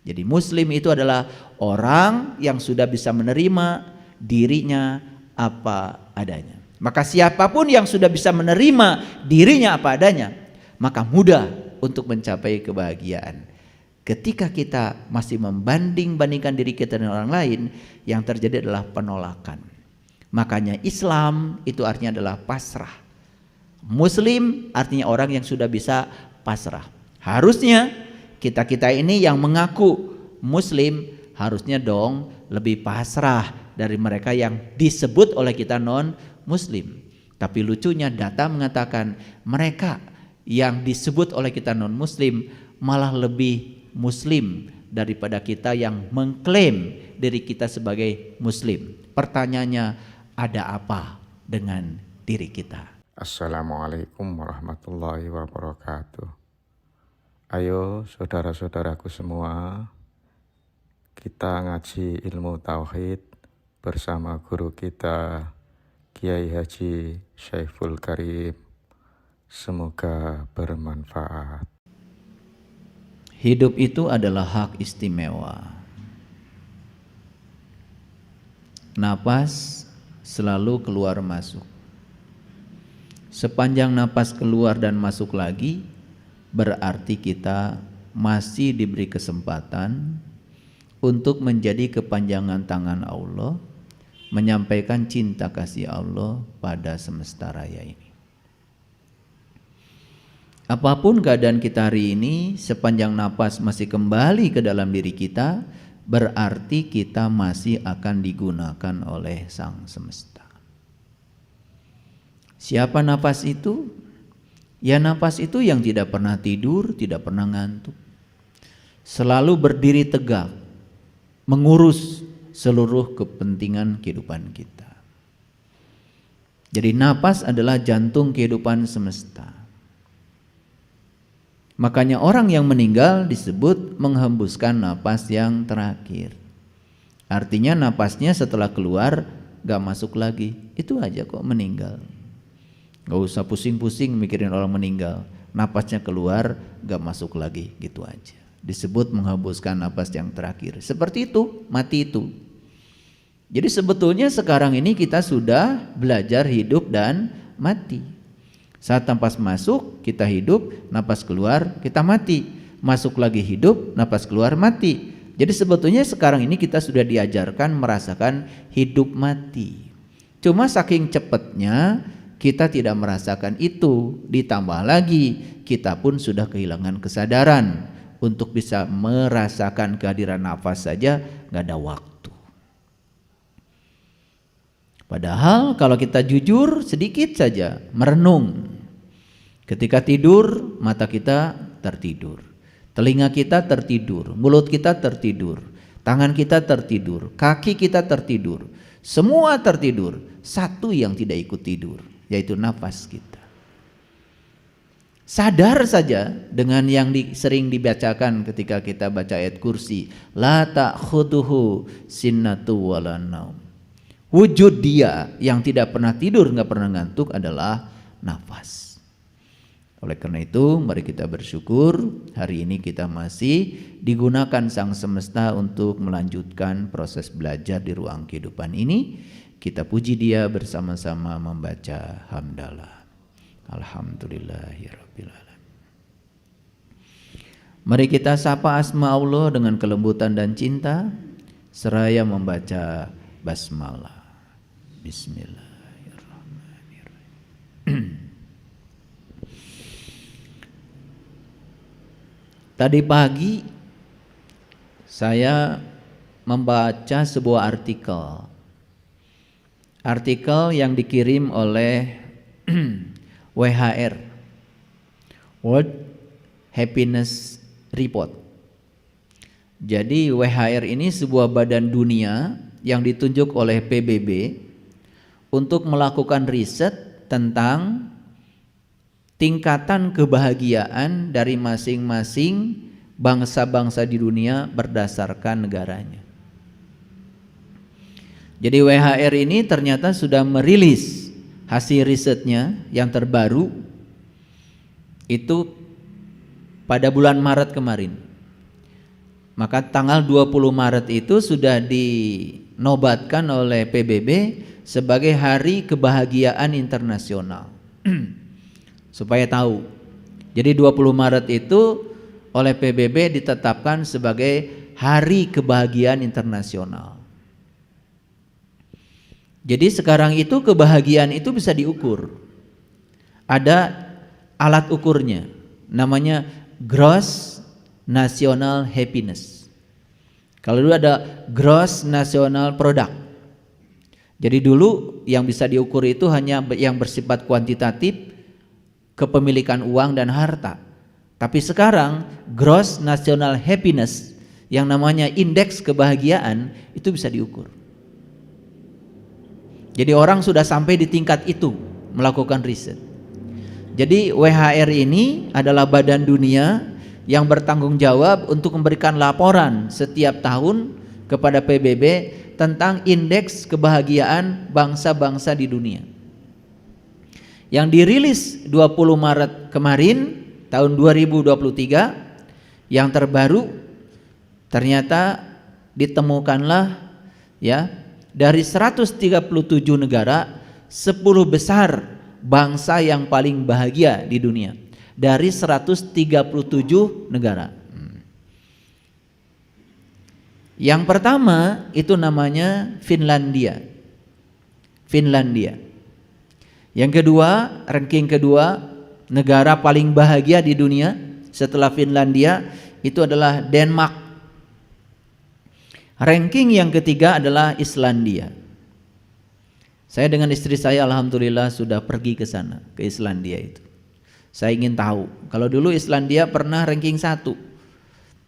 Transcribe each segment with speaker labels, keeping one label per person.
Speaker 1: Jadi muslim itu adalah orang yang sudah bisa menerima dirinya apa adanya. Maka siapapun yang sudah bisa menerima dirinya apa adanya, maka mudah untuk mencapai kebahagiaan. Ketika kita masih membanding-bandingkan diri kita dengan orang lain, yang terjadi adalah penolakan. Makanya Islam itu artinya adalah pasrah. Muslim artinya orang yang sudah bisa pasrah. Harusnya kita ini yang mengaku muslim harusnya dong lebih pasrah dari mereka yang disebut oleh kita non muslim. Tapi lucunya data mengatakan mereka yang disebut oleh kita non muslim malah lebih muslim daripada kita yang mengklaim diri kita sebagai muslim. Pertanyaannya, ada apa dengan diri kita?
Speaker 2: Assalamualaikum warahmatullahi wabarakatuh. Ayo saudara-saudaraku semua, kita ngaji ilmu tauhid bersama guru kita Kiai Haji Syaiful Karim. Semoga bermanfaat.
Speaker 1: Hidup itu adalah hak istimewa. Napas selalu keluar masuk. Sepanjang napas keluar dan masuk lagi, berarti kita masih diberi kesempatan untuk menjadi kepanjangan tangan Allah, menyampaikan cinta kasih Allah pada semesta raya ini. Apapun keadaan kita hari ini, sepanjang napas masih kembali ke dalam diri kita, berarti kita masih akan digunakan oleh Sang Semesta. Siapa napas itu? Ya, napas itu yang tidak pernah tidur, tidak pernah ngantuk, selalu berdiri tegak, mengurus seluruh kepentingan kehidupan kita. Jadi napas adalah jantung kehidupan semesta. Makanya orang yang meninggal disebut menghembuskan napas yang terakhir. Artinya napasnya setelah keluar gak masuk lagi, itu aja kok meninggal. Gak usah pusing-pusing mikirin orang meninggal, napasnya keluar gak masuk lagi, gitu aja. Disebut menghembuskan napas yang terakhir. Seperti itu, mati itu. Jadi sebetulnya sekarang ini kita sudah belajar hidup dan mati. Saat napas masuk kita hidup, napas keluar kita mati. Masuk lagi hidup, napas keluar mati. Jadi sebetulnya sekarang ini kita sudah diajarkan merasakan hidup mati. Cuma saking cepatnya kita tidak merasakan itu, ditambah lagi kita pun sudah kehilangan kesadaran. Untuk bisa merasakan kehadiran nafas saja gak ada waktu. Padahal kalau kita jujur sedikit saja merenung, ketika tidur mata kita tertidur, telinga kita tertidur, mulut kita tertidur, tangan kita tertidur, kaki kita tertidur, semua tertidur. Satu yang tidak ikut tidur, yaitu nafas kita. Sadar saja dengan yang sering dibacakan ketika kita baca ayat kursi, la ta'khuduhu sinnatu wala naum. Wujud dia yang tidak pernah tidur, gak pernah ngantuk adalah nafas. Oleh karena itu mari kita bersyukur hari ini kita masih digunakan Sang Semesta untuk melanjutkan proses belajar di ruang kehidupan ini. Kita puji dia bersama-sama membaca hamdalah. Alhamdulillahirabbil alamin. Mari kita sapa asma Allah dengan kelembutan dan cinta seraya membaca basmalah. Bismillahirrahmanirrahim. Tadi pagi saya membaca sebuah artikel yang dikirim oleh WHR, World Happiness Report. Jadi WHR ini sebuah badan dunia yang ditunjuk oleh PBB untuk melakukan riset tentang tingkatan kebahagiaan dari masing-masing bangsa-bangsa di dunia berdasarkan negaranya. Jadi WHR ini ternyata sudah merilis hasil risetnya yang terbaru itu pada bulan Maret kemarin. Maka tanggal 20 Maret itu sudah dinobatkan oleh PBB sebagai Hari Kebahagiaan Internasional. Supaya tahu. Jadi 20 Maret itu oleh PBB ditetapkan sebagai Hari Kebahagiaan Internasional. Jadi sekarang itu kebahagiaan itu bisa diukur. Ada alat ukurnya, namanya Gross National Happiness. Kalau dulu ada Gross National Product. Jadi dulu yang bisa diukur itu hanya yang bersifat kuantitatif, kepemilikan uang dan harta. Tapi sekarang Gross National Happiness, yang namanya indeks kebahagiaan, itu bisa diukur. Jadi orang sudah sampai di tingkat itu melakukan riset. Jadi WHR ini adalah badan dunia yang bertanggung jawab untuk memberikan laporan setiap tahun kepada PBB tentang indeks kebahagiaan bangsa-bangsa di dunia. Yang dirilis 20 Maret kemarin tahun 2023 yang terbaru, ternyata ditemukanlah ya dari 137 negara 10 besar bangsa yang paling bahagia di dunia dari 137 negara. Yang pertama itu namanya Finlandia. Yang kedua, ranking kedua negara paling bahagia di dunia setelah Finlandia itu adalah Denmark. Ranking yang ketiga adalah Islandia. Saya dengan istri saya alhamdulillah sudah pergi ke sana, ke Islandia itu. Saya ingin tahu, kalau dulu Islandia pernah ranking 1.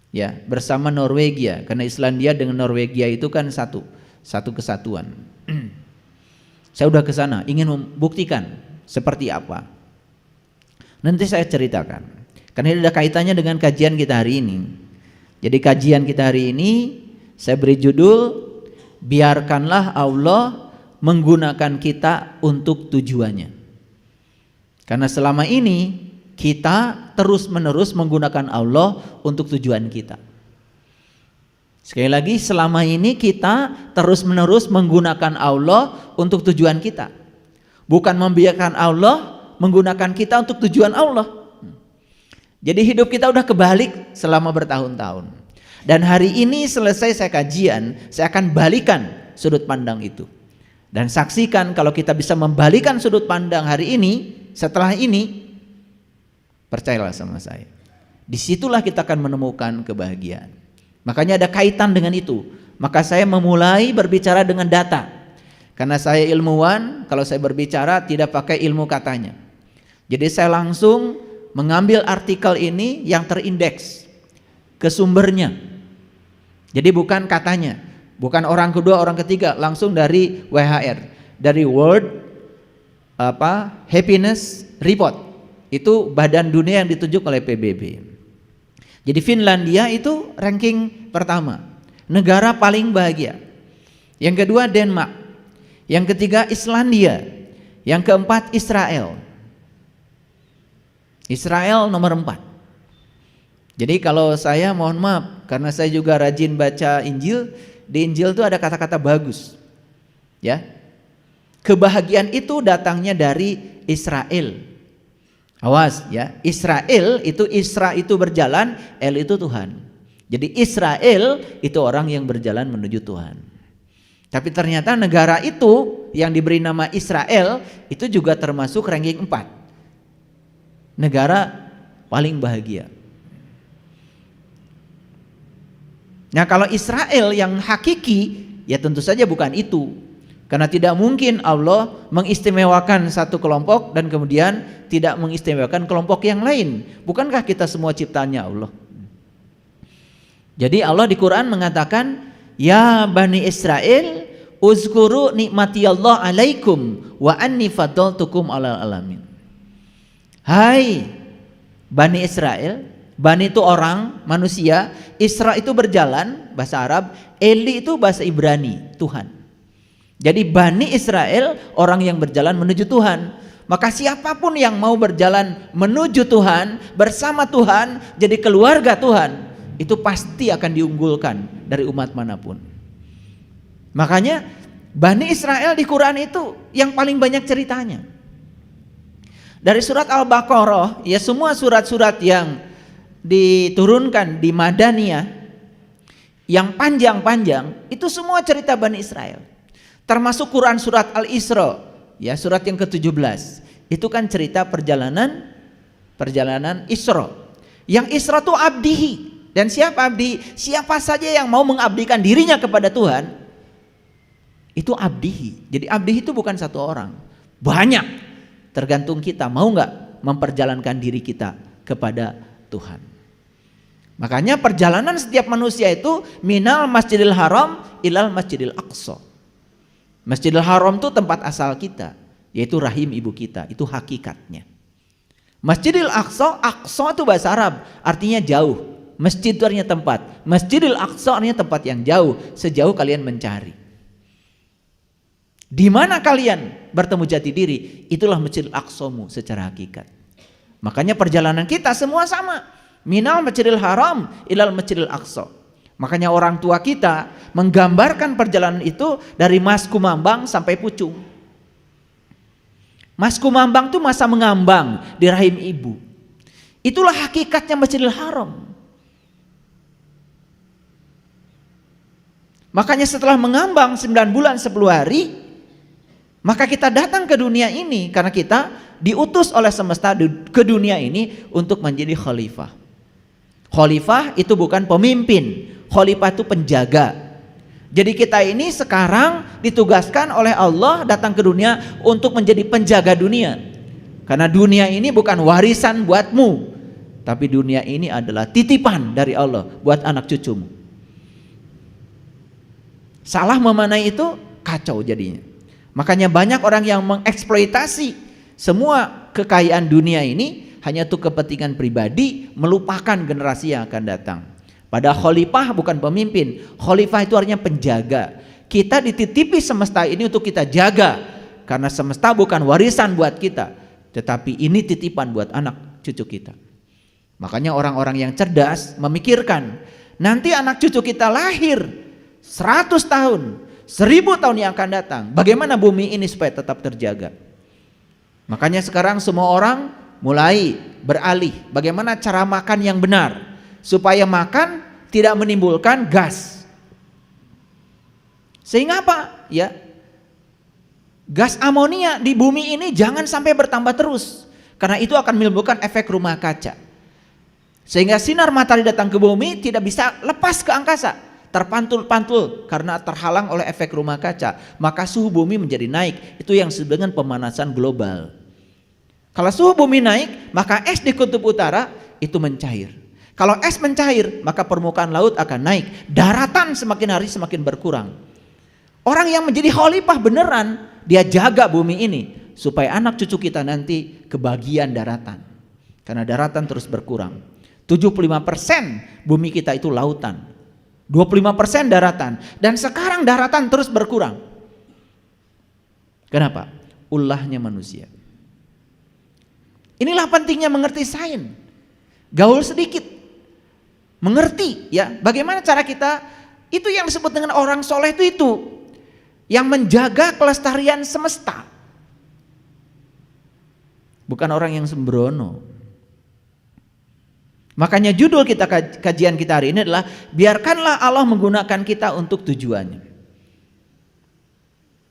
Speaker 1: Ya, bersama Norwegia, karena Islandia dengan Norwegia itu kan satu kesatuan. Saya udah ke sana, ingin membuktikan seperti apa. Nanti saya ceritakan, karena ini ada kaitannya dengan kajian kita hari ini. Jadi kajian kita hari ini saya beri judul, biarkanlah Allah menggunakan kita untuk tujuannya. Karena selama ini kita terus-menerus menggunakan Allah untuk tujuan kita. Sekali lagi, selama ini kita terus-menerus menggunakan Allah untuk tujuan kita. Bukan membiarkan Allah menggunakan kita untuk tujuan Allah. Jadi hidup kita udah kebalik selama bertahun-tahun. Dan hari ini selesai saya kajian, saya akan balikan sudut pandang itu. Dan saksikan kalau kita bisa membalikan sudut pandang hari ini, setelah ini, percayalah sama saya, disitulah kita akan menemukan kebahagiaan. Makanya ada kaitan dengan itu. Maka saya memulai berbicara dengan data. Karena saya ilmuwan, kalau saya berbicara tidak pakai ilmu katanya. Jadi saya langsung mengambil artikel ini yang terindeks ke sumbernya. Jadi bukan katanya, bukan orang kedua, orang ketiga, langsung dari WHR, dari World Happiness Report. Itu badan dunia yang ditunjuk oleh PBB. Jadi Finlandia itu ranking pertama, negara paling bahagia. Yang kedua Denmark, yang ketiga Islandia, yang keempat Israel. Israel nomor 4. Jadi kalau saya mohon maaf, karena saya juga rajin baca Injil, di Injil itu ada kata-kata bagus. Ya. Kebahagiaan itu datangnya dari Israel. Awas ya, Israel itu, Isra itu berjalan, El itu Tuhan. Jadi Israel itu orang yang berjalan menuju Tuhan. Tapi ternyata negara itu yang diberi nama Israel itu juga termasuk ranking 4. Negara paling bahagia. Nah kalau Israel yang hakiki, ya tentu saja bukan itu. Karena tidak mungkin Allah mengistimewakan satu kelompok dan kemudian tidak mengistimewakan kelompok yang lain. Bukankah kita semua ciptaannya Allah? Jadi Allah di Quran mengatakan, ya Bani Israel, uzkuru nikmati Allah alaikum wa anni faddaltukum alal alamin. Hai Bani Israel, Bani itu orang, manusia, Isra itu berjalan, bahasa Arab, Eli itu bahasa Ibrani, Tuhan. Jadi Bani Israel orang yang berjalan menuju Tuhan. Maka siapapun yang mau berjalan menuju Tuhan, bersama Tuhan, jadi keluarga Tuhan, itu pasti akan diunggulkan dari umat manapun. Makanya Bani Israel di Quran itu yang paling banyak ceritanya. Dari surat Al-Baqarah, ya semua surat-surat yang diturunkan di Madaniyah yang panjang-panjang itu semua cerita Bani Israel. Termasuk Quran surat Al-Isra, ya surat yang ke-17. Itu kan cerita perjalanan Isra. Yang Isra itu abdihi. Dan siapa abdi? Siapa saja yang mau mengabdikan dirinya kepada Tuhan, itu abdihi. Jadi abdihi itu bukan satu orang, banyak. Tergantung kita mau nggak memperjalankan diri kita kepada Tuhan. Makanya perjalanan setiap manusia itu minal masjidil haram ilal masjidil aqsa. Masjidil haram itu tempat asal kita, yaitu rahim ibu kita, itu hakikatnya. Masjidil aqsa, aqsa itu bahasa Arab, artinya jauh. Masjid itu artinya tempat. Masjidil aqsa artinya tempat yang jauh, sejauh kalian mencari. Di mana kalian bertemu jati diri, itulah Masjidil Aqsamu secara hakikat. Makanya perjalanan kita semua sama. Minal Masjidil Haram ilal Masjidil Aqsa. Makanya orang tua kita menggambarkan perjalanan itu dari Mas Kumambang sampai Pucung. Mas Kumambang itu masa mengambang di rahim ibu. Itulah hakikatnya Masjidil Haram. Makanya setelah mengambang 9 bulan 10 hari, maka kita datang ke dunia ini karena kita diutus oleh semesta ke dunia ini untuk menjadi khalifah. Khalifah itu bukan pemimpin, khalifah itu penjaga. Jadi kita ini sekarang ditugaskan oleh Allah datang ke dunia untuk menjadi penjaga dunia. Karena dunia ini bukan warisan buatmu, tapi dunia ini adalah titipan dari Allah buat anak cucumu. Salah memanai itu kacau jadinya. Makanya banyak orang yang mengeksploitasi semua kekayaan dunia ini hanya untuk kepentingan pribadi, melupakan generasi yang akan datang. Padahal khalifah bukan pemimpin, khalifah itu artinya penjaga. Kita dititipi semesta ini untuk kita jaga, karena semesta bukan warisan buat kita, tetapi ini titipan buat anak cucu kita. Makanya orang-orang yang cerdas memikirkan, nanti anak cucu kita lahir 100 tahun, 1000 tahun yang akan datang, bagaimana bumi ini supaya tetap terjaga. Makanya sekarang semua orang mulai beralih bagaimana cara makan yang benar, supaya makan tidak menimbulkan gas. Sehingga apa? Ya, gas amonia di bumi ini jangan sampai bertambah terus, karena itu akan menimbulkan efek rumah kaca. Sehingga sinar matahari datang ke bumi tidak bisa lepas ke angkasa, terpantul-pantul karena terhalang oleh efek rumah kaca, maka suhu bumi menjadi naik. Itu yang disebut dengan pemanasan global. Kalau suhu bumi naik, maka es di kutub utara itu mencair. Kalau es mencair, maka permukaan laut akan naik. Daratan semakin hari semakin berkurang. Orang yang menjadi khalifah beneran, dia jaga bumi ini supaya anak cucu kita nanti kebagian daratan. Karena daratan terus berkurang. 75% bumi kita itu lautan, 25% daratan, dan sekarang daratan terus berkurang. Kenapa? Ulahnya manusia. Inilah pentingnya mengerti sains. Gaul sedikit, mengerti ya bagaimana cara kita, itu yang disebut dengan orang soleh itu yang menjaga kelestarian semesta, bukan orang yang sembrono. Makanya judul kita kajian kita hari ini adalah biarkanlah Allah menggunakan kita untuk tujuannya.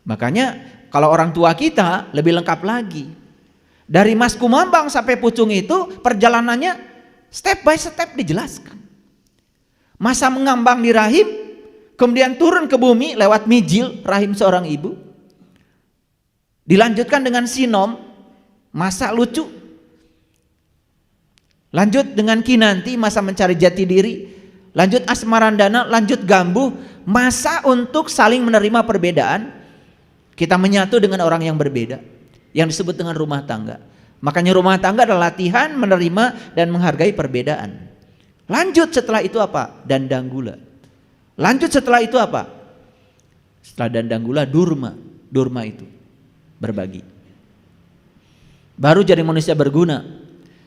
Speaker 1: Makanya kalau orang tua kita lebih lengkap lagi. Dari Mas Kumambang sampai Pucung itu perjalanannya step by step dijelaskan. Masa mengambang di rahim, kemudian turun ke bumi lewat mijil rahim seorang ibu. Dilanjutkan dengan sinom, masa lucu. Lanjut dengan kinanti, masa mencari jati diri. Lanjut asmarandana, lanjut gambuh, masa untuk saling menerima perbedaan. Kita menyatu dengan orang yang berbeda, yang disebut dengan rumah tangga. Makanya rumah tangga adalah latihan menerima dan menghargai perbedaan. Lanjut setelah itu apa? Dandang gula. Lanjut setelah itu apa? Setelah dandang gula, durma. Durma itu berbagi. Baru jadi manusia berguna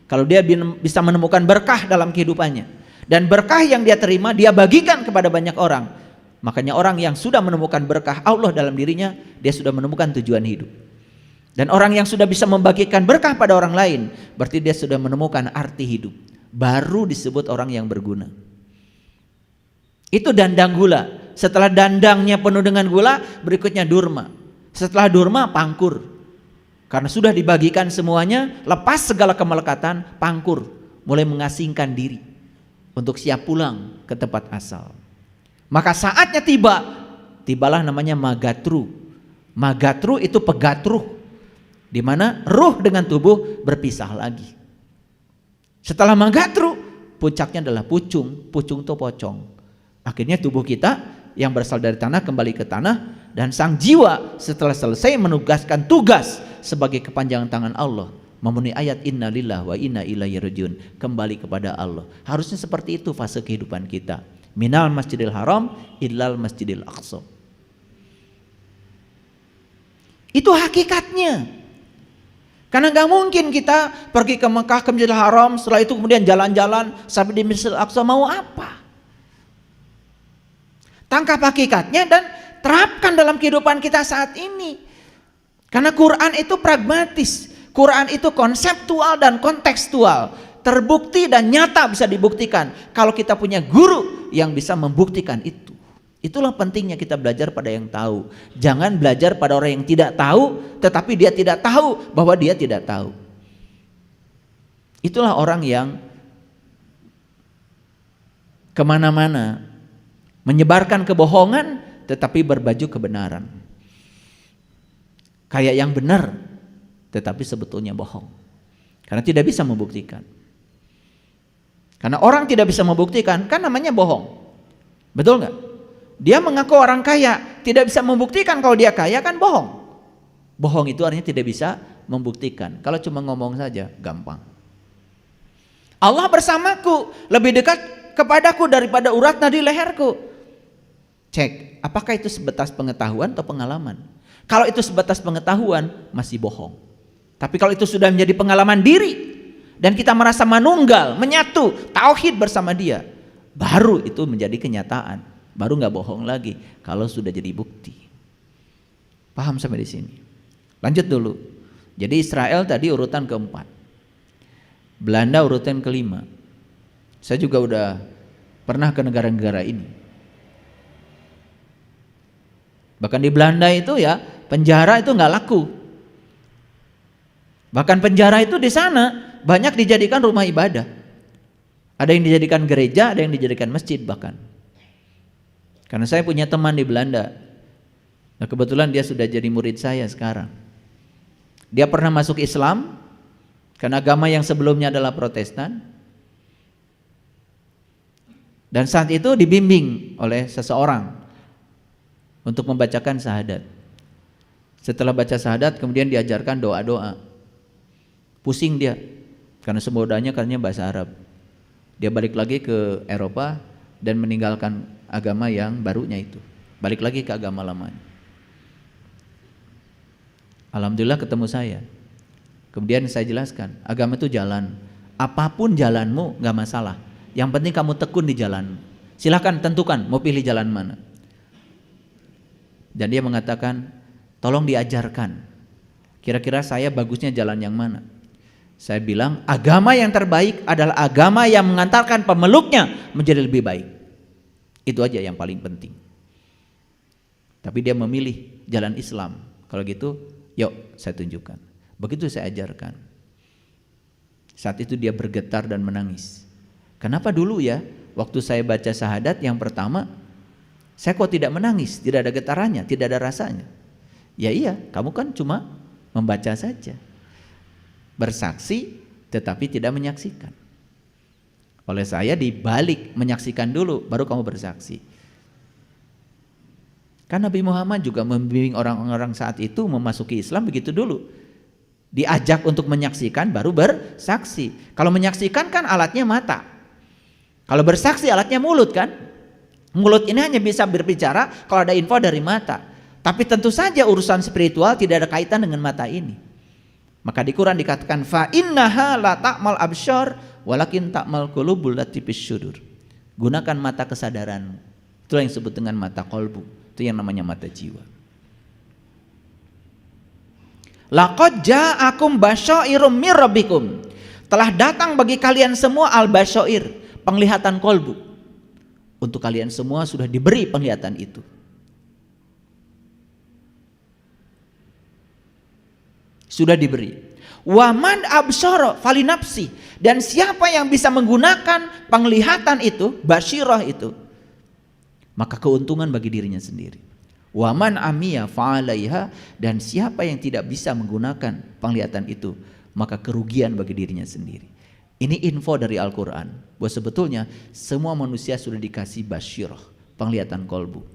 Speaker 1: kalau dia bisa menemukan berkah dalam kehidupannya. dan berkah yang dia terima dia bagikan kepada banyak orang. Makanya orang yang sudah menemukan berkah Allah dalam dirinya, dia sudah menemukan tujuan hidup. Dan orang yang sudah bisa membagikan berkah pada orang lain, berarti dia sudah menemukan arti hidup. Baru disebut orang yang berguna. Itu dandang gula. Setelah dandangnya penuh dengan gula, berikutnya durma. Setelah durma, pangkur. Karena sudah dibagikan semuanya, lepas segala kemelekatan, pangkur. Mulai mengasingkan diri untuk siap pulang ke tempat asal. Maka saatnya tibalah namanya magatru. Magatru itu pegatruh, di mana ruh dengan tubuh berpisah lagi. Setelah magatru, puncaknya adalah pucung. Pucung itu pocong. Akhirnya tubuh kita yang berasal dari tanah kembali ke tanah, dan sang jiwa setelah selesai menugaskan tugas sebagai kepanjangan tangan Allah, memenuhi ayat inna lillahi wa inna ilaihi rajiun, kembali kepada Allah. Harusnya seperti itu fase kehidupan kita. Minal masjidil haram illal masjidil aqsa. Itu hakikatnya. Karena gak mungkin kita pergi ke Mekah, ke Masjidil Haram, setelah itu kemudian jalan-jalan sampai di Masjidil Aqsa, mau apa? Tangkap hakikatnya dan terapkan dalam kehidupan kita saat ini. Karena Quran itu pragmatis, Quran itu konseptual dan kontekstual, terbukti dan nyata bisa dibuktikan kalau kita punya guru yang bisa membuktikan itu. Itulah pentingnya kita belajar pada yang tahu. Jangan belajar pada orang yang tidak tahu, tetapi dia tidak tahu bahwa dia tidak tahu. Itulah orang yang kemana-mana menyebarkan kebohongan tetapi berbaju kebenaran. Kayak yang benar tetapi sebetulnya bohong. Karena tidak bisa membuktikan. Karena orang tidak bisa membuktikan, kan namanya bohong. Betul nggak? Dia mengaku orang kaya, tidak bisa membuktikan kalau dia kaya, kan bohong. Bohong itu artinya tidak bisa membuktikan. Kalau cuma ngomong saja, gampang. Allah bersamaku, lebih dekat kepadaku daripada urat nadi leherku. Cek, apakah itu sebatas pengetahuan atau pengalaman? Kalau itu sebatas pengetahuan, masih bohong. Tapi kalau itu sudah menjadi pengalaman diri, dan kita merasa manunggal, menyatu, tauhid bersama dia, baru itu menjadi kenyataan, baru nggak bohong lagi. Kalau sudah jadi bukti, paham sampai di sini? Lanjut dulu. Jadi Israel tadi urutan keempat, Belanda urutan kelima. Saya juga udah pernah ke negara-negara ini. Bahkan di Belanda itu ya penjara itu nggak laku. Bahkan penjara itu di sana banyak dijadikan rumah ibadah. Ada yang dijadikan gereja, ada yang dijadikan masjid bahkan. Karena saya punya teman di Belanda. Nah, kebetulan dia sudah jadi murid saya sekarang. Dia pernah masuk Islam karena agama yang sebelumnya adalah Protestan. Dan saat itu dibimbing oleh seseorang untuk membacakan syahadat. Setelah baca syahadat kemudian diajarkan doa-doa. Pusing dia karena semua doanya katanya bahasa Arab. Dia balik lagi ke Eropa dan meninggalkan agama yang barunya itu, balik lagi ke agama lamanya. Alhamdulillah ketemu saya. Kemudian saya jelaskan, agama itu jalan. Apapun jalanmu gak masalah, yang penting kamu tekun di jalan. Silahkan tentukan mau pilih jalan mana. Dan dia mengatakan, tolong diajarkan, kira-kira saya bagusnya jalan yang mana. Saya bilang agama yang terbaik adalah agama yang mengantarkan pemeluknya menjadi lebih baik. Itu aja yang paling penting. Tapi dia memilih jalan Islam. Kalau gitu, yuk saya tunjukkan. Begitu saya ajarkan. Saat itu dia bergetar dan menangis. Kenapa dulu ya, waktu saya baca syahadat yang pertama, saya kok tidak menangis, tidak ada getarannya, tidak ada rasanya. Ya iya, kamu kan cuma membaca saja. Bersaksi tetapi tidak menyaksikan. Oleh saya dibalik, menyaksikan dulu baru kamu bersaksi. Kan Nabi Muhammad juga membimbing orang-orang saat itu memasuki Islam begitu dulu. Diajak untuk menyaksikan baru bersaksi. Kalau menyaksikan kan alatnya mata. Kalau bersaksi alatnya mulut kan. Mulut ini hanya bisa berbicara kalau ada info dari mata. Tapi tentu saja urusan spiritual tidak ada kaitan dengan mata ini. Maka di Quran dikatakan fa innaha la ta'mal absyar walakin ta'mal qulubul lati fis sudur. Gunakan mata kesadaranmu. Itulah yang disebut dengan mata kolbu. Itu yang namanya mata jiwa. Laqad ja'akum basyairum mir rabbikum. Telah datang bagi kalian semua al-basyair, penglihatan kolbu. Untuk kalian semua sudah diberi penglihatan itu. Sudah diberi. Waman absara falinafsi. Dan siapa yang bisa menggunakan penglihatan itu, basyirah itu, maka keuntungan bagi dirinya sendiri. Waman amiya fa'alaiha. Dan siapa yang tidak bisa menggunakan penglihatan itu, maka kerugian bagi dirinya sendiri. Ini info dari Al-Quran bahwa sebetulnya semua manusia sudah dikasih basyirah, penglihatan kolbu.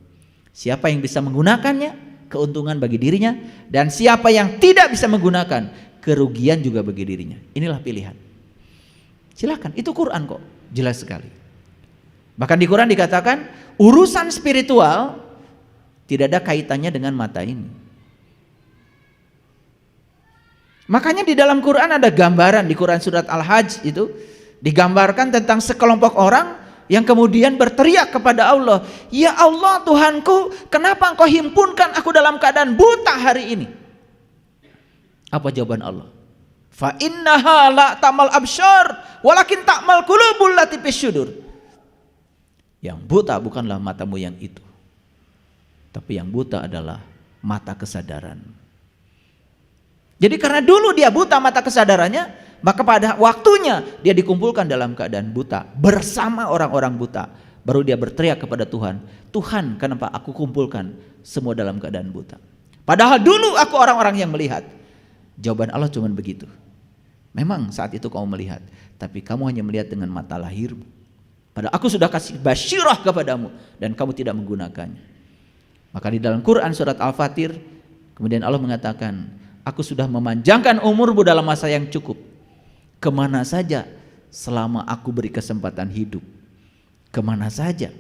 Speaker 1: Siapa yang bisa menggunakannya, keuntungan bagi dirinya. Dan siapa yang tidak bisa menggunakan, kerugian juga bagi dirinya. Inilah pilihan. Silakan, itu Quran kok, jelas sekali. Bahkan di Quran dikatakan urusan spiritual tidak ada kaitannya dengan mata ini. Makanya di dalam Quran ada gambaran, di Quran surat Al-Hajj itu digambarkan tentang sekelompok orang yang kemudian berteriak kepada Allah, "Ya Allah Tuhanku, kenapa Engkau himpunkan aku dalam keadaan buta hari ini?" Apa jawaban Allah? "Fa innaha la ta'mal absyar, walakin ta'mal qulubul lati fis syudur." Yang buta bukanlah matamu yang itu, tapi yang buta adalah mata kesadaran. Jadi karena dulu dia buta mata kesadarannya, maka pada waktunya dia dikumpulkan dalam keadaan buta bersama orang-orang buta. Baru dia berteriak kepada Tuhan, "Tuhan, kenapa aku kumpulkan semua dalam keadaan buta? Padahal dulu aku orang-orang yang melihat." Jawaban Allah cuma begitu. Memang saat itu kamu melihat, tapi kamu hanya melihat dengan mata lahirmu. Padahal aku sudah kasih basyirah kepadamu dan kamu tidak menggunakannya. Maka di dalam Quran surat Al-Fatir kemudian Allah mengatakan, "Aku sudah memanjangkan umurmu dalam masa yang cukup. Kemana saja selama aku beri kesempatan hidup. Kemana saja.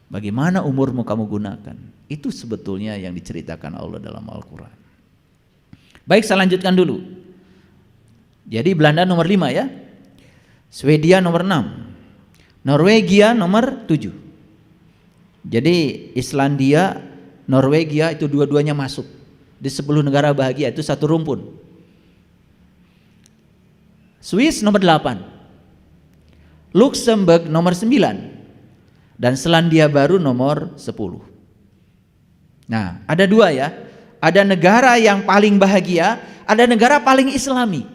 Speaker 1: Bagaimana umurmu kamu gunakan." Itu sebetulnya yang diceritakan Allah dalam Al-Quran. Baik, saya lanjutkan dulu. Jadi Belanda nomor 5 ya. Swedia nomor 6. Norwegia nomor 7. Jadi Islandia, Norwegia itu dua-duanya masuk di 10 negara bahagia, itu satu rumpun. Swiss nomor 8, Luxembourg nomor 9, dan Selandia Baru nomor 10. Nah, ada dua ya. Ada negara yang paling bahagia, ada negara paling islami.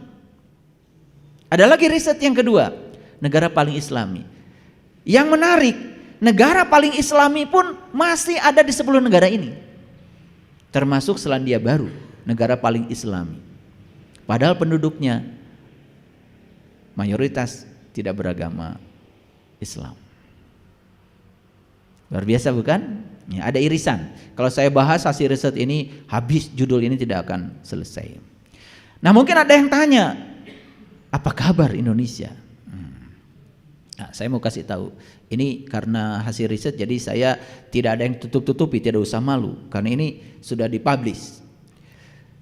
Speaker 1: Ada lagi riset yang kedua, negara paling islami. Yang menarik, negara paling islami pun masih ada di 10 negara ini. Termasuk Selandia Baru, negara paling islami. Padahal penduduknya mayoritas tidak beragama Islam. Luar biasa bukan? Ya, ada irisan. Kalau saya bahas hasil riset ini, habis judul ini tidak akan selesai. Nah, mungkin ada yang tanya, apa kabar Indonesia? Nah, saya mau kasih tahu. Ini karena hasil riset, jadi saya tidak ada yang tutup-tutupi, tidak usah malu, karena ini sudah dipublish.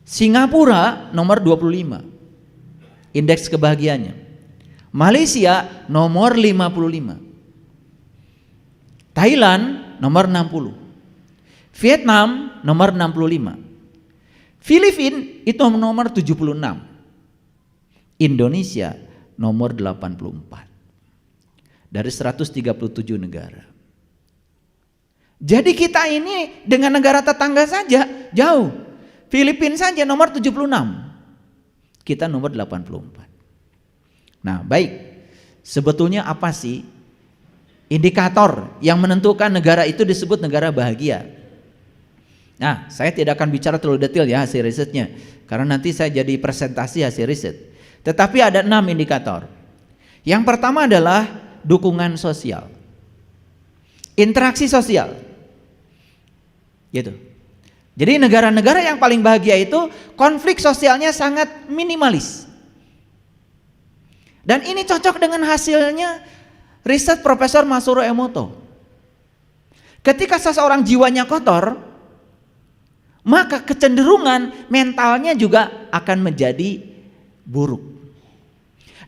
Speaker 1: Singapura nomor 25 indeks kebahagiaannya. Malaysia nomor 55. Thailand nomor 60. Vietnam nomor 65. Filipina itu nomor 76. Indonesia nomor 84. Dari 137 negara. Jadi kita ini dengan negara tetangga saja jauh. Filipina saja nomor 76. Kita nomor 84. Nah, baik. Sebetulnya apa sih indikator yang menentukan negara itu disebut negara bahagia? Nah, saya tidak akan bicara terlalu detail ya hasil risetnya, karena nanti saya jadi presentasi hasil riset. Tetapi ada 6 indikator. Yang pertama adalah dukungan sosial, interaksi sosial, gitu. Jadi negara-negara yang paling bahagia itu konflik sosialnya sangat minimalis. Dan ini cocok dengan hasilnya riset Profesor Masaru Emoto. Ketika seseorang jiwanya kotor, maka kecenderungan mentalnya juga akan menjadi buruk.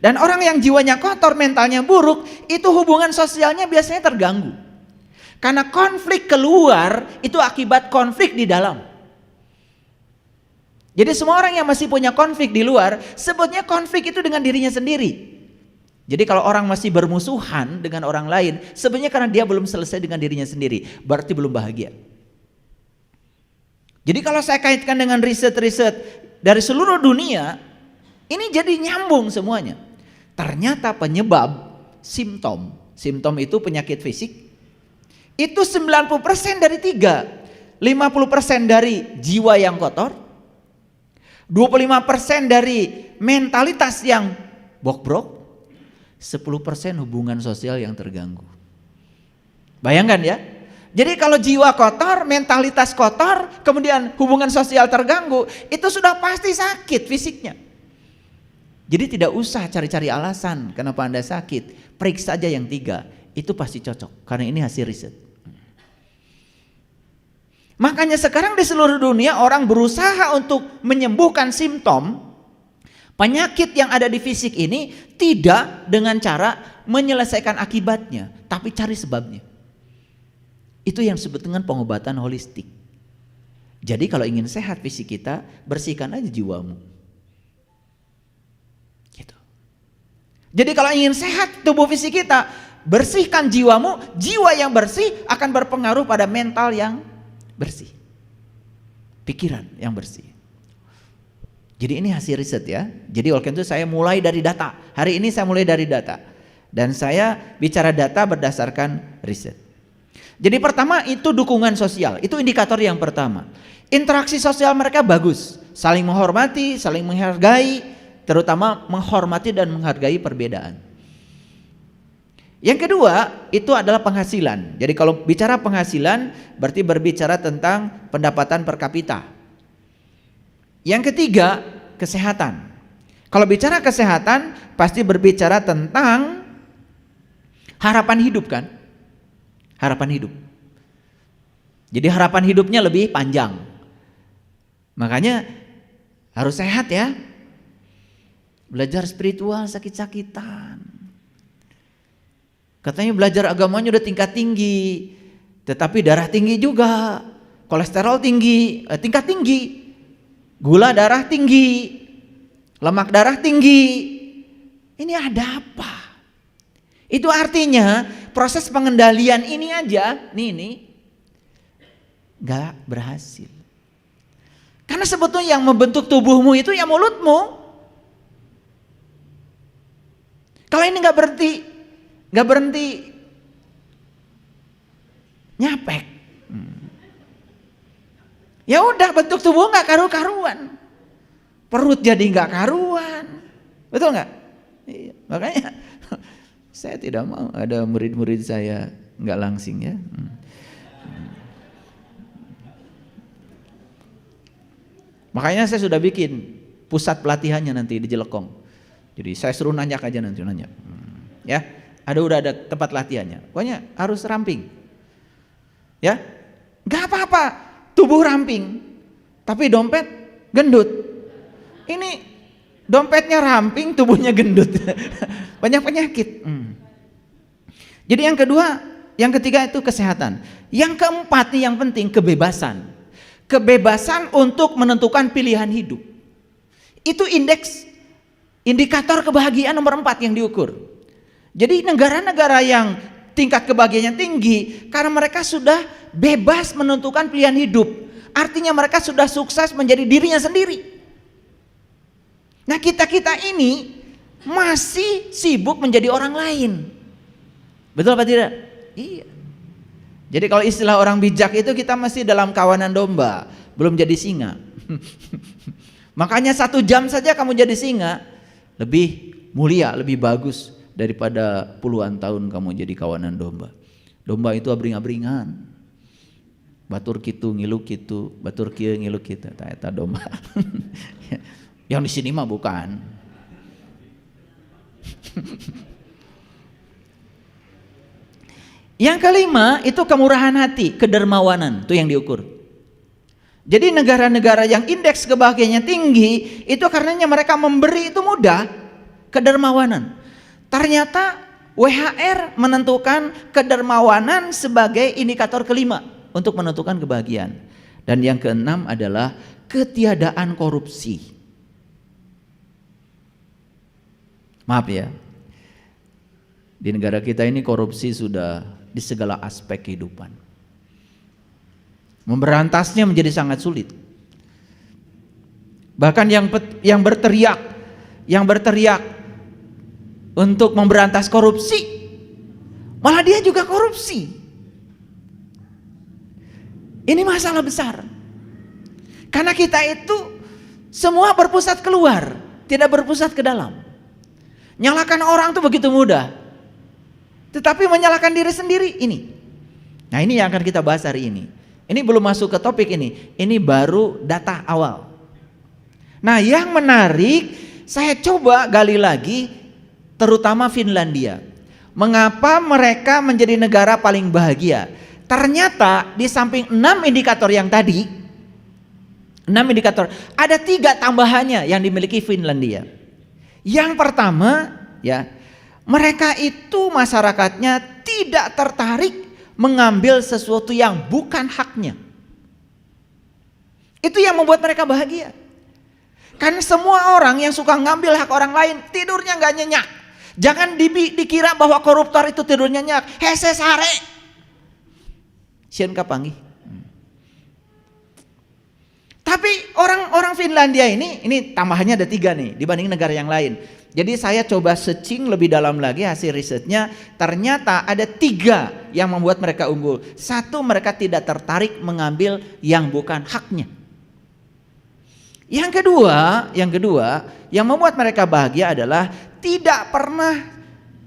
Speaker 1: Dan orang yang jiwanya kotor, mentalnya buruk, itu hubungan sosialnya biasanya terganggu. Karena konflik keluar itu akibat konflik di dalam. Jadi semua orang yang masih punya konflik di luar, sebutnya konflik itu dengan dirinya sendiri. Jadi kalau orang masih bermusuhan dengan orang lain, sebenarnya karena dia belum selesai dengan dirinya sendiri, berarti belum bahagia. Jadi kalau saya kaitkan dengan riset-riset dari seluruh dunia, ini jadi nyambung semuanya. Ternyata penyebab simptom itu penyakit fisik, itu 90% dari 3. 50% dari jiwa yang kotor, 25% dari mentalitas yang bobrok, 10% hubungan sosial yang terganggu. Bayangkan ya. Jadi kalau jiwa kotor, mentalitas kotor, kemudian hubungan sosial terganggu, itu sudah pasti sakit fisiknya. Jadi tidak usah cari-cari alasan kenapa Anda sakit. Periksa saja yang 3, itu pasti cocok. Karena ini hasil riset. Makanya sekarang di seluruh dunia orang berusaha untuk menyembuhkan simptom penyakit yang ada di fisik ini, tidak dengan cara menyelesaikan akibatnya, tapi cari sebabnya. Itu yang disebut dengan pengobatan holistik. Jadi kalau ingin sehat fisik kita, bersihkan aja jiwamu. Gitu. Jadi kalau ingin sehat tubuh fisik kita, bersihkan jiwamu. Jiwa yang bersih akan berpengaruh pada mental yang bersih, pikiran yang bersih. Jadi ini hasil riset ya. Jadi oleh karena itu saya mulai dari data. Hari ini saya mulai dari data. Dan saya bicara data berdasarkan riset. Jadi pertama itu dukungan sosial. Itu indikator yang pertama. Interaksi sosial mereka bagus. Saling menghormati, saling menghargai. Terutama menghormati dan menghargai perbedaan. Yang kedua itu adalah penghasilan. Jadi kalau bicara penghasilan berarti berbicara tentang pendapatan per kapita. Yang ketiga kesehatan. Kalau bicara kesehatan pasti berbicara tentang harapan hidup kan? Harapan hidup. Jadi harapan hidupnya lebih panjang. Makanya harus sehat ya. Belajar spiritual sakit-sakitan. Katanya belajar agamanya udah tingkat tinggi, tetapi darah tinggi juga, kolesterol tinggi, tingkat tinggi, gula darah tinggi, lemak darah tinggi. Ini ada apa? Itu artinya proses pengendalian ini aja, nih gak berhasil. Karena sebetulnya yang membentuk tubuhmu itu ya mulutmu. Kalau ini gak berhenti nyapek, ya udah bentuk tubuh nggak karu-karuan, perut jadi nggak karuan, betul nggak? Iya, makanya saya tidak mau ada murid-murid saya nggak langsing ya. Makanya saya sudah bikin pusat pelatihannya nanti di Jelekong. Jadi saya suruh nanya aja nanti ya. Udah ada tempat latihannya. Pokoknya harus ramping. Ya. Enggak apa-apa tubuh ramping, tapi dompet gendut. Ini dompetnya ramping, tubuhnya gendut. Banyak penyakit. Jadi yang ketiga itu kesehatan. Yang keempat nih yang penting, kebebasan. Kebebasan untuk menentukan pilihan hidup. Itu indikator kebahagiaan nomor 4 yang diukur. Jadi negara-negara yang tingkat kebahagiaannya tinggi karena mereka sudah bebas menentukan pilihan hidup. Artinya mereka sudah sukses menjadi dirinya sendiri. Nah kita ini masih sibuk menjadi orang lain. Betul apa tidak? Iya. Jadi kalau istilah orang bijak itu kita masih dalam kawanan domba, belum jadi singa. Makanya 1 jam saja kamu jadi singa, lebih mulia, lebih bagus daripada puluhan tahun kamu jadi kawanan domba. Domba itu abring-abringan, batur kitu ngilu kitu, batur kieu ngilu kitu, eta domba. Yang di sini mah bukan. Yang kelima itu kemurahan hati, kedermawanan, itu yang diukur. Jadi negara-negara yang indeks kebahagiaannya tinggi itu karenanya mereka memberi itu mudah. Kedermawanan. Ternyata WHR menentukan kedermawanan sebagai indikator kelima untuk menentukan kebahagiaan. Dan yang keenam adalah ketiadaan korupsi. Maaf ya, di negara kita ini korupsi sudah di segala aspek kehidupan. Memberantasnya menjadi sangat sulit. Bahkan yang berteriak untuk memberantas korupsi, malah dia juga korupsi. Ini masalah besar. Karena kita itu semua berpusat keluar, tidak berpusat ke dalam. Nyalakan orang tuh begitu mudah. Tetapi menyalahkan diri sendiri ini. Nah, ini yang akan kita bahas hari ini. Ini belum masuk ke topik ini. Ini baru data awal. Nah, yang menarik, saya coba gali lagi, terutama Finlandia. Mengapa mereka menjadi negara paling bahagia? Ternyata di samping 6 indikator yang tadi, 6 indikator, ada 3 tambahannya yang dimiliki Finlandia. Yang pertama, ya, mereka itu masyarakatnya tidak tertarik mengambil sesuatu yang bukan haknya. Itu yang membuat mereka bahagia. Karena semua orang yang suka ngambil hak orang lain tidurnya nggak nyenyak. Jangan dikira bahwa koruptor itu tidur nyenyak. Hese sare. Sieun kapanggih. Tapi orang Finlandia ini tambahannya ada 3 nih dibanding negara yang lain. Jadi saya coba searching lebih dalam lagi hasil risetnya. Ternyata ada 3 yang membuat mereka unggul. 1, mereka tidak tertarik mengambil yang bukan haknya. Yang kedua yang membuat mereka bahagia adalah tidak pernah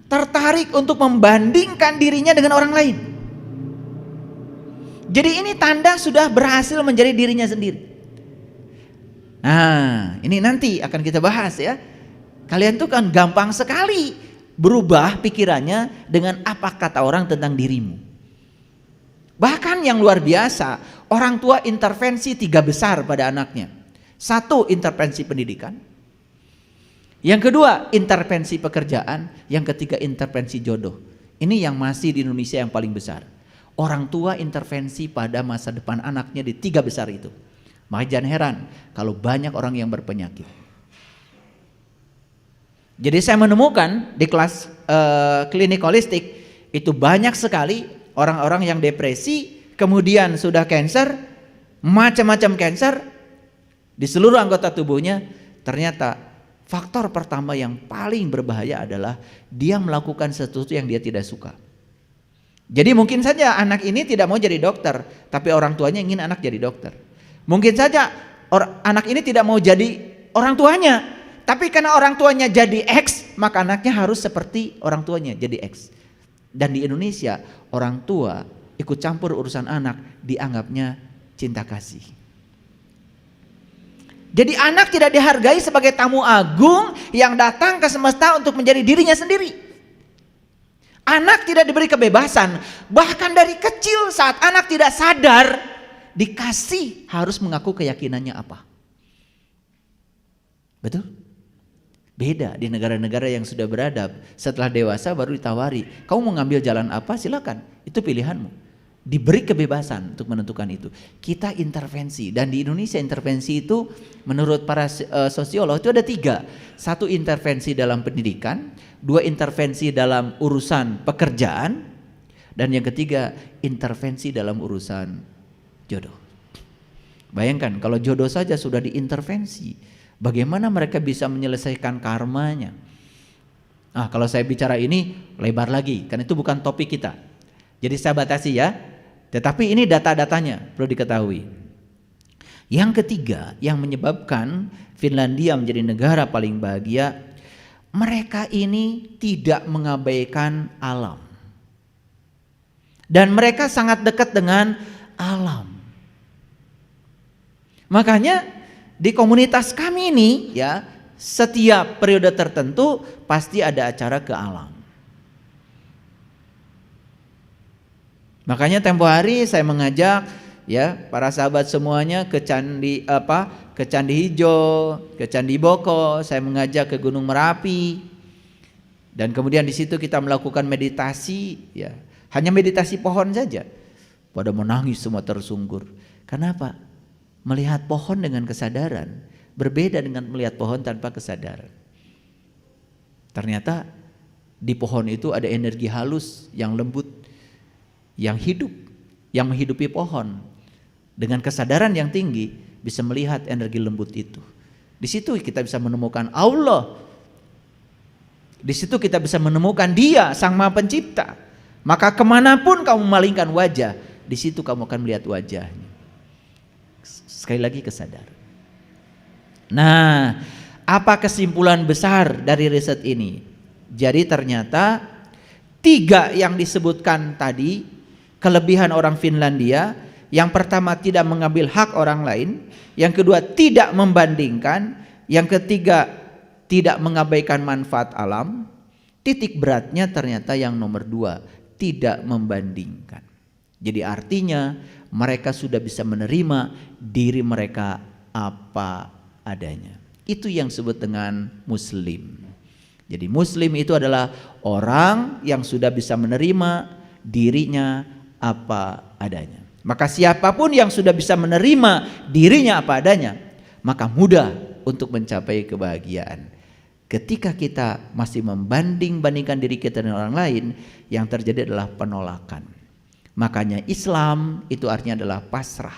Speaker 1: tertarik untuk membandingkan dirinya dengan orang lain. Jadi ini tanda sudah berhasil menjadi dirinya sendiri. Nah, ini nanti akan kita bahas ya. Kalian tuh kan gampang sekali berubah pikirannya dengan apa kata orang tentang dirimu. Bahkan yang luar biasa, orang tua intervensi 3 besar pada anaknya. 1, intervensi pendidikan. Yang kedua, intervensi pekerjaan. Yang ketiga, intervensi jodoh. Ini yang masih di Indonesia yang paling besar. Orang tua intervensi pada masa depan anaknya di 3 besar itu. Makanya jangan heran kalau banyak orang yang berpenyakit. Jadi saya menemukan di kelas klinik holistik itu banyak sekali orang-orang yang depresi, kemudian sudah cancer, macam-macam cancer di seluruh anggota tubuhnya. Ternyata faktor pertama yang paling berbahaya adalah dia melakukan sesuatu yang dia tidak suka. Jadi mungkin saja anak ini tidak mau jadi dokter, tapi orang tuanya ingin anak jadi dokter. Mungkin saja anak ini tidak mau jadi orang tuanya, tapi karena orang tuanya jadi X, maka anaknya harus seperti orang tuanya jadi X. Dan di Indonesia orang tua ikut campur urusan anak dianggapnya cinta kasih. Jadi anak tidak dihargai sebagai tamu agung yang datang ke semesta untuk menjadi dirinya sendiri. Anak tidak diberi kebebasan, bahkan dari kecil saat anak tidak sadar dikasih harus mengaku keyakinannya apa. Betul? Beda di negara-negara yang sudah beradab. Setelah dewasa baru ditawari, kamu mau ngambil jalan apa silakan, itu pilihanmu. Diberi kebebasan untuk menentukan itu. Kita intervensi, dan di Indonesia intervensi itu menurut para sosiolog itu ada 3. 1, intervensi dalam pendidikan, 2, intervensi dalam urusan pekerjaan, dan yang ketiga intervensi dalam urusan jodoh. Bayangkan kalau jodoh saja sudah diintervensi, bagaimana mereka bisa menyelesaikan karmanya? Nah, kalau saya bicara ini lebar lagi, kan itu bukan topik kita. Jadi saya batasi ya. Tetapi ini data-datanya perlu diketahui. Yang ketiga yang menyebabkan Finlandia menjadi negara paling bahagia, mereka ini tidak mengabaikan alam. Dan mereka sangat dekat dengan alam. Makanya di komunitas kami ini ya, setiap periode tertentu pasti ada acara ke alam. Makanya tempo hari saya mengajak ya para sahabat semuanya ke Candi Hijau, ke Candi Boko, saya mengajak ke Gunung Merapi. Dan kemudian di situ kita melakukan meditasi, ya. Hanya meditasi pohon saja. Pada menangis semua tersungkur. Kenapa? Melihat pohon dengan kesadaran berbeda dengan melihat pohon tanpa kesadaran. Ternyata di pohon itu ada energi halus yang lembut, yang hidup, yang menghidupi pohon. Dengan kesadaran yang tinggi bisa melihat energi lembut itu. Di situ kita bisa menemukan Allah. Di situ kita bisa menemukan Dia, Sang Maha Pencipta. Maka kemanapun kamu memalingkan wajah, di situ kamu akan melihat wajahnya. Sekali lagi kesadaran. Nah, apa kesimpulan besar dari riset ini? Jadi ternyata 3 yang disebutkan tadi, kelebihan orang Finlandia. Yang pertama, tidak mengambil hak orang lain. Yang kedua, tidak membandingkan. Yang ketiga, tidak mengabaikan manfaat alam. Titik beratnya ternyata yang nomor 2, tidak membandingkan. Jadi artinya mereka sudah bisa menerima diri mereka apa adanya. Itu yang disebut dengan muslim. Jadi muslim itu adalah orang yang sudah bisa menerima dirinya apa adanya. Maka siapapun yang sudah bisa menerima dirinya apa adanya, maka mudah untuk mencapai kebahagiaan. Ketika kita masih membanding-bandingkan diri kita dengan orang lain, yang terjadi adalah penolakan. Makanya Islam itu artinya adalah pasrah.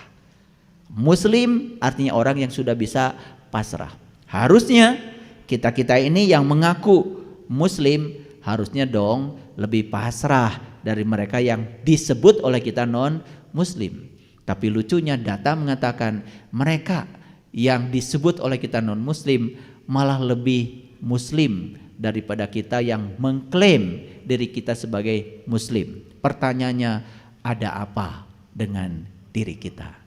Speaker 1: Muslim artinya orang yang sudah bisa pasrah. Harusnya kita ini yang mengaku muslim harusnya dong lebih pasrah dari mereka yang disebut oleh kita non muslim. Tapi lucunya data mengatakan mereka yang disebut oleh kita non muslim malah lebih muslim daripada kita yang mengklaim diri kita sebagai muslim. Pertanyaannya, ada apa dengan diri kita?